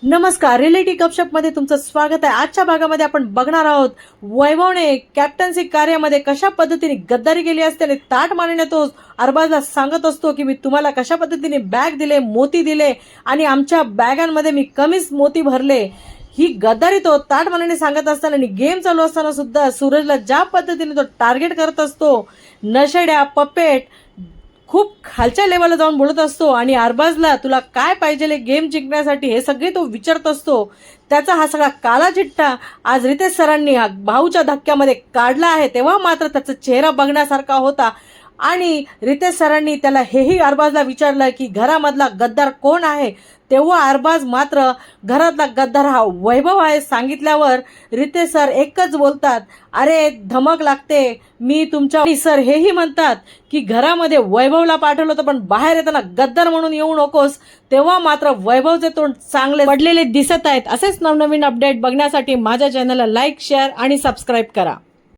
नमस्कार, रिलेटिव्ह गपशपमध्ये तुमचं स्वागत आहे। आजच्या भागामध्ये आपण बघणार आहोत वैभवने कॅप्टन्सी कार्यामध्ये कशा पद्धतीने गद्दारी केली असते आणि ताट मारण्यात तो अरबाजला सांगत असतो की मी तुम्हाला कशा पद्धतीने बॅग दिले, मोती दिले आणि आमच्या बॅगांमध्ये मी कमीच मोती भरले। ही गद्दारी तो ताट मारण्याने सांगत असताना आणि गेम चालू असताना सुद्धा सूरजला ज्या पद्धतीने तो टार्गेट करत असतो, नशेड्या पपेट खूप खालच्या लेवलला जाऊन बोलत असतो आणि अरबाजला तुला काय पाहिजे गेम जिंकण्यासाठी हे सगळे तो विचारत असतो। त्याचा हा सगळा काला चिट्टा आज रितेश सरांनी भाऊच्या धक्क्यामध्ये काढला आहे। तेव्हा मात्र त्याचा चेहरा बघण्यासारखा होता आणि रितेश सरांनी त्याला हेही अरबाजला विचारलं की घरामधला गद्दार कोण आहे। तेव्हा अरबाज मात्र घरातला गद्दार हा वैभव आहे सांगितल्यावर रितेश सर एकच बोलतात, अरे धमक लागते। मी तुमच्या सर हेही म्हणतात की घरामध्ये वैभवला पाठवलं होतं पण बाहेर येताना गद्दार म्हणून येऊ नकोस। तेव्हा मात्र वैभवचे तोंड चांगले पडलेले दिसत आहेत। असेच नवनवीन अपडेट बघण्यासाठी माझ्या चॅनलला लाईक, शेअर आणि सबस्क्राईब करा।